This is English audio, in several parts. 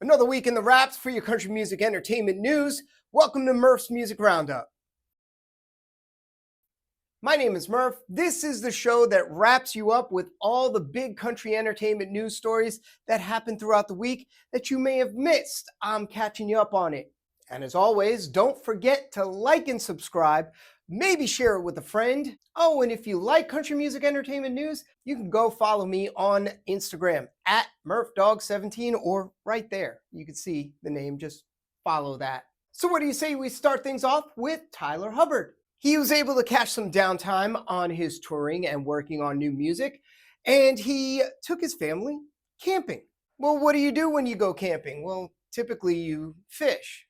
Another week in the wraps for your country music entertainment news. Welcome to Murph's Music Roundup. My name is Murph. This is the show that wraps you up with all the big country entertainment news stories that happen throughout the week that you may have missed. I'm catching you up on it. And as always, don't forget to like and subscribe. Maybe share it with a friend. Oh, and if you like country music entertainment news, you can go follow me on Instagram at MurphDog17 or right there. You can see the name, just follow that. So what do you say we start things off with Tyler Hubbard? He was able to catch some downtime on his touring and working on new music, and he took his family camping. Well, what do you do when you go camping? Well, typically you fish.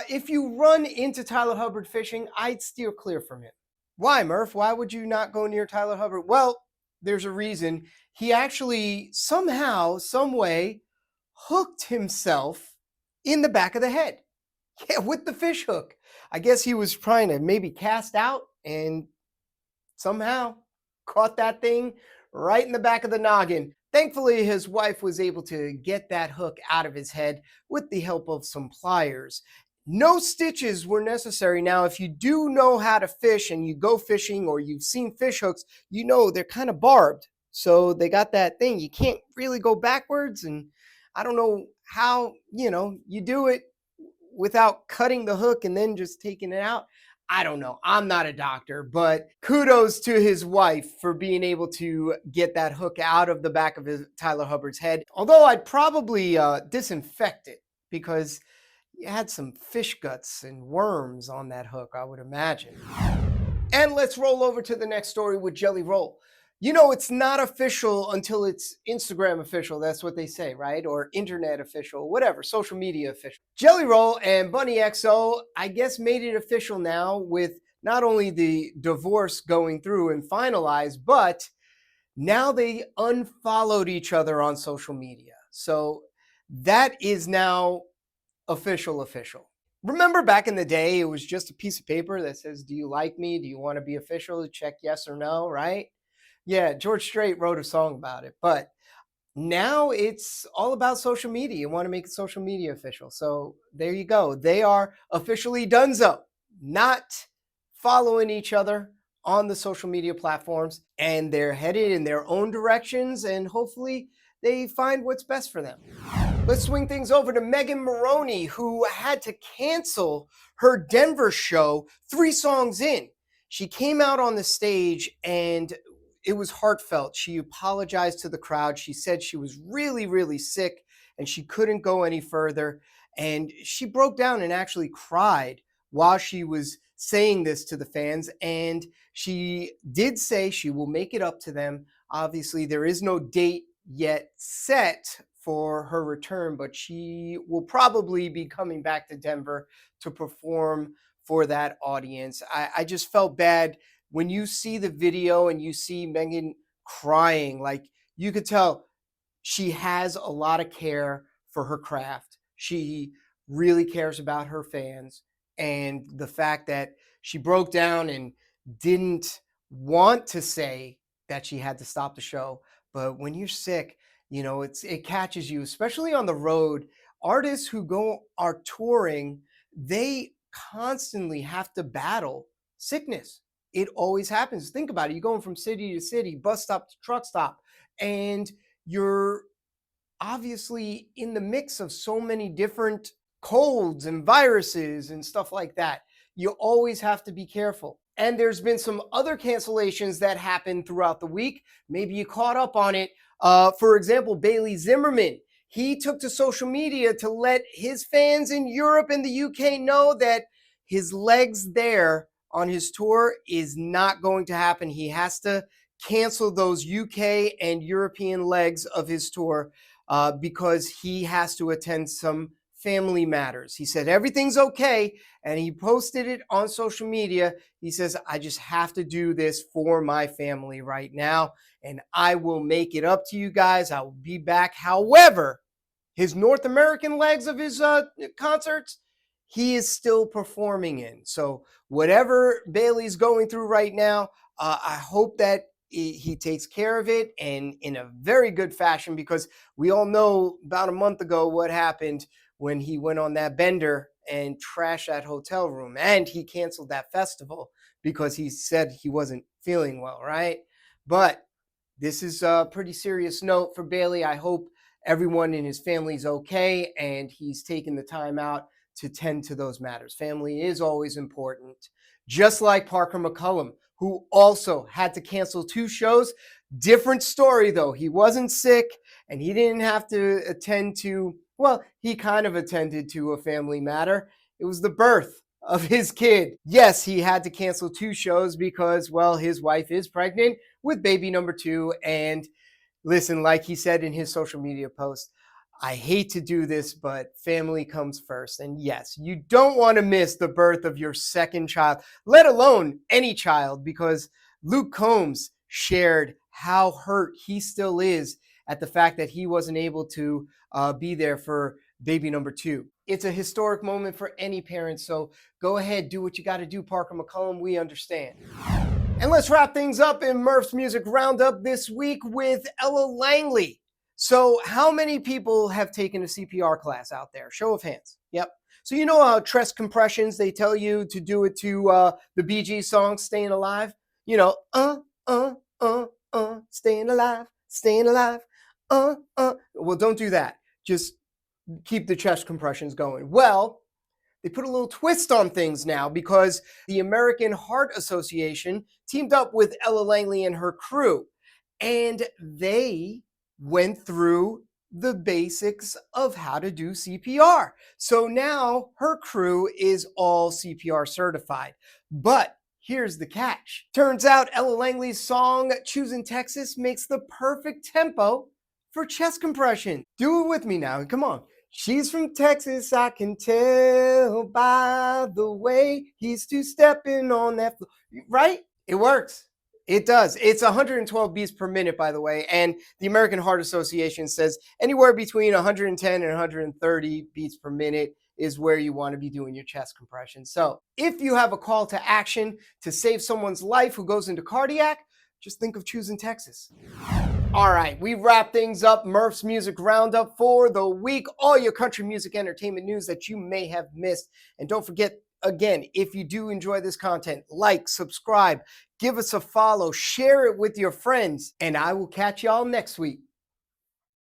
If you run into Tyler Hubbard fishing, I'd steer clear from him. Why, Murph? Why would you not go near Tyler Hubbard? Well, there's a reason. He actually somehow, some way, hooked himself in the back of the head. Yeah, with the fish hook. I guess he was trying to maybe cast out and somehow caught that thing right in the back of the noggin. Thankfully, his wife was able to get that hook out of his head with the help of some pliers. No stitches were necessary. Now, if you do know how to fish and you go fishing or you've seen fish hooks, you know they're kind of barbed. So they got that thing. You can't really go backwards. And I don't know how, you do it without cutting the hook and then just taking it out. I don't know. I'm not a doctor, but kudos to his wife for being able to get that hook out of the back of Tyler Hubbard's head. Although I'd probably disinfect it because you had some fish guts and worms on that hook, I would imagine. And let's roll over to the next story with Jelly Roll. You know, it's not official until it's Instagram official. That's what they say, right? Or internet official, whatever, social media official. Jelly Roll and Bunny XO, I guess, made it official now with not only the divorce going through and finalized, but now they unfollowed each other on social media. So that is now official. Remember back in the day, it was just a piece of paper that says, do you like me? Do you want to be official? Check yes or no, right? Yeah, George Strait wrote a song about it, but now it's all about social media. You want to make it social media official. So there you go. They are officially donezo, not following each other on the social media platforms, and they're headed in their own directions, and hopefully they find what's best for them. Let's swing things over to Megan Moroney, who had to cancel her Denver show 3 songs in. She came out on the stage and it was heartfelt. She apologized to the crowd. She said she was really, really sick and she couldn't go any further. And she broke down and actually cried while she was saying this to the fans. And she did say she will make it up to them. Obviously, there is no date yet set for her return, but she will probably be coming back to Denver to perform for that audience. I just felt bad when you see the video and you see Megan crying. Like, you could tell she has a lot of care for her craft. She really cares about her fans. And the fact that she broke down and didn't want to say that she had to stop the show. But when you're sick, it catches you, especially on the road. Artists who are touring, they constantly have to battle sickness. It always happens. Think about it. You're going from city to city, bus stop to truck stop, and you're obviously in the mix of so many different colds and viruses and stuff like that. You always have to be careful. And there's been some other cancellations that happened throughout the week. Maybe you caught up on it. For example, Bailey Zimmerman, he took to social media to let his fans in Europe and the UK know that his legs there on his tour is not going to happen. He has to cancel those UK and European legs of his tour because he has to attend some family matters. He said everything's okay, and he posted it on social media. He says, I just have to do this for my family right now, and I will make it up to you guys. I will be back. However, his North American legs of his concerts, he is still performing in. So whatever Bailey's going through right now, I hope that he takes care of it, and in a very good fashion, because we all know about a month ago what happened when he went on that bender and trashed that hotel room, and he canceled that festival because he said he wasn't feeling well, right? But this is a pretty serious note for Bailey. I hope everyone in his family is okay and he's taking the time out to tend to those matters. Family is always important. Just like Parker McCullum, who also had to cancel 2 shows. Different story, though. He wasn't sick and he didn't have to attend to, well, he kind of attended to a family matter. It was the birth of his kid. Yes, he had to cancel 2 shows because, well, his wife is pregnant with baby number 2. And listen, like he said in his social media post, I hate to do this, but family comes first. And yes, you don't want to miss the birth of your second child, let alone any child, because Luke Combs shared how hurt he still is at the fact that he wasn't able to be there for baby number 2. It's a historic moment for any parent. So go ahead, do what you got to do, Parker McCullum. We understand. And let's wrap things up in Murph's Music Roundup this week with Ella Langley. So, how many people have taken a CPR class out there? Show of hands. Yep. So, you know how chest compressions, they tell you to do it to the Bee Gees song, Staying Alive? You know, staying alive, staying alive, Well, don't do that. Just keep the chest compressions going. Well, they put a little twist on things now because the American Heart Association teamed up with Ella Langley and her crew, and they went through the basics of how to do CPR. So now her crew is all CPR certified. But here's the catch. Turns out Ella Langley's song, Choosing Texas, makes the perfect tempo for chest compression. Do it with me now. Come on. She's from Texas, I can tell by the way he's two-stepping on that floor. Right? It works. It does. It's 112 beats per minute, by the way. And the American Heart Association says anywhere between 110 and 130 beats per minute is where you want to be doing your chest compression. So if you have a call to action to save someone's life who goes into cardiac, just think of choosing Texas. All right, we wrap things up. Murph's Music Roundup for the week. All your country music entertainment news that you may have missed. And don't forget, again, if you do enjoy this content, like, subscribe, give us a follow, share it with your friends, and I will catch y'all next week.